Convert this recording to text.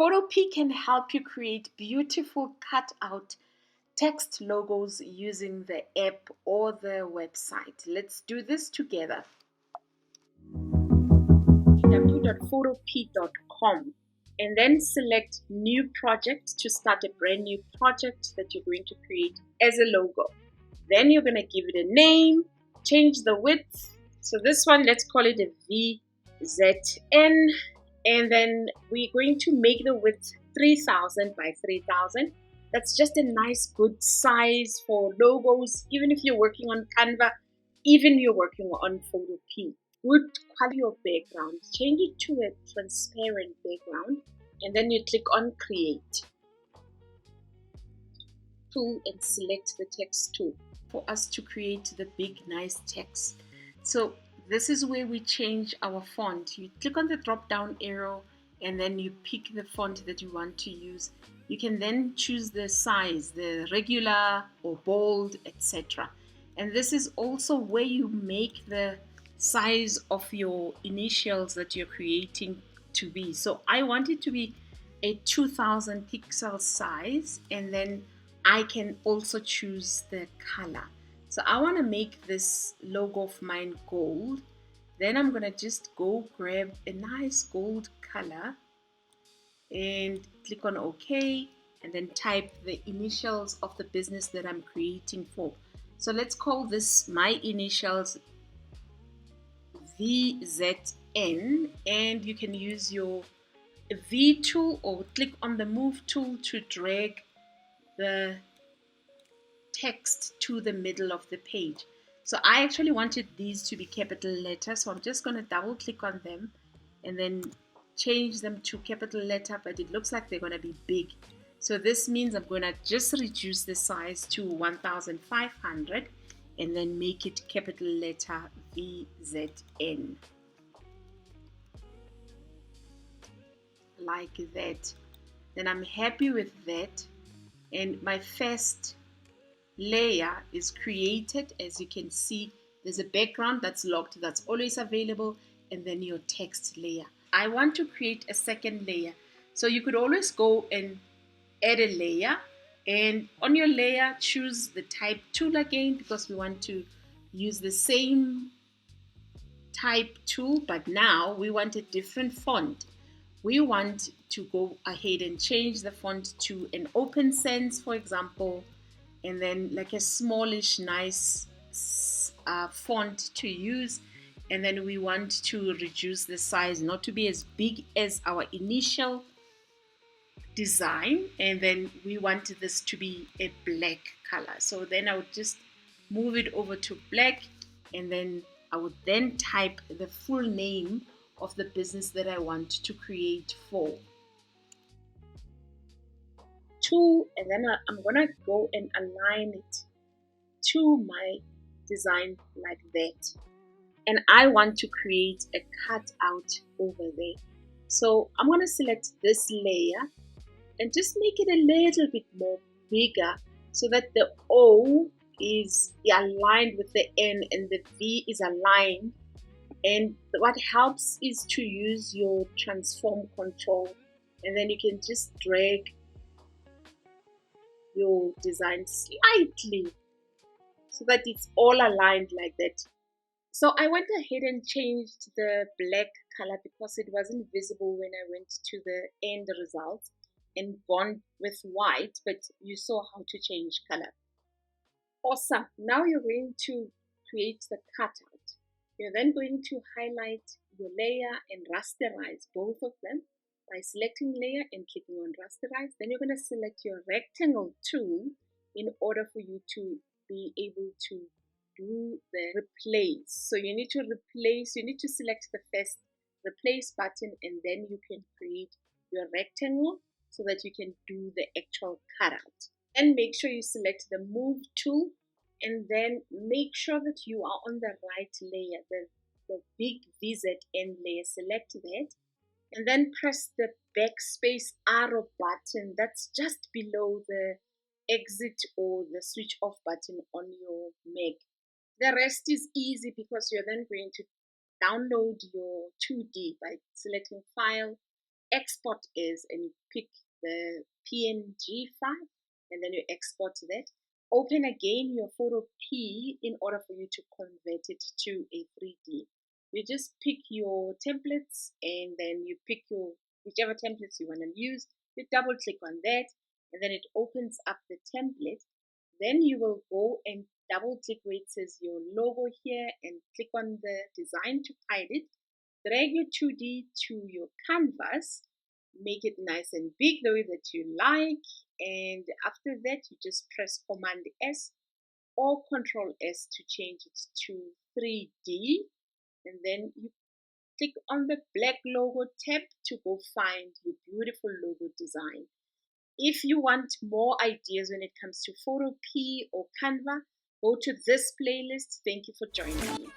Photopea can help you create beautiful cutout text logos using the app or the website. Let's do this together. www.photopea.com and then select new project to start a brand new project that you're going to create as a logo. Then you're going to give it a name, change the width. So this one, let's call it a VZN. And then we're going to make the width 3000 by 3000. That's just a nice good size for logos, even if you're working on Canva, even you're working on Photopea. Good quality of background. Change it to a transparent background and then you click on create tool and select the text tool for us to create the big nice text. So this is where we change our font. You click on the drop down arrow and then you pick the font that you want to use. You can then choose the size, the regular or bold, etc. And this is also where you make the size of your initials that you're creating to be. So I want it to be a 2000 pixel size, and then I can also choose the color. So I want to make this logo of mine gold. Then I'm going to just go grab a nice gold color and click on OK, and then type the initials of the business that I'm creating for. So let's call this my initials VZN, and you can use your V tool or click on the move tool to drag the text to the middle of the page. So I actually wanted these to be capital letters, so I'm just going to double click on them and then change them to capital letter, but it looks like they're going to be big. So this means I'm going to just reduce the size to 1500 and then make it capital letter VZN. Like that. Then I'm happy with that, and my first layer is created. As you can see, there's a background that's locked, that's always available, and then your text layer. I want to create a second layer, so you could always go and add a layer, and on your layer choose the type tool again, because we want to use the same type tool, but now we want a different font. We want to go ahead and change the font to an Open Sans, for example, and then like a smallish nice font to use. And then we want to reduce the size not to be as big as our initial design, and then we want this to be a black color. So then I would just move it over to black, and then I would then type the full name of the business that I want to create for. Tool, and then I'm gonna go and align it to my design like that. And I want to create a cutout over there. So I'm gonna select this layer and just make it a little bit more bigger so that the O is aligned with the N and the V is aligned. And what helps is to use your transform control, and then you can just drag your design slightly so that it's all aligned like that. So I went ahead and changed the black color because it wasn't visible when I went to the end result, and gone with white, but you saw how to change color. Awesome. Now you're going to create the cutout. You're then going to highlight your layer and rasterize both of them by selecting layer and clicking on rasterize. Then you're going to select your rectangle tool in order for you to be able to do the replace. So you need to replace, you need to select the first replace button, and then you can create your rectangle so that you can do the actual cutout. And make sure you select the move tool, and then make sure that you are on the right layer, the big VZN layer. Select that and then press the backspace arrow button that's just below the exit or the switch off button on your Mac. The rest is easy because you're then going to download your 2D by selecting File, export is, and you pick the PNG file, and then you export that. Open again your Photopea in order for you to convert it to a 3D. You just pick your templates, and then you pick your whichever templates you want to use. You double click on that, and then it opens up the template. Then you will go and double click where it says your logo here and click on the design to hide it. Drag your 2D to your canvas, make it nice and big the way that you like, and after that you just press Command S or Control S to change it to 3D, and then you click on the black logo tab to go find your beautiful logo design. If you want more ideas when it comes to Photopea or Canva, go to this playlist. Thank you for joining me.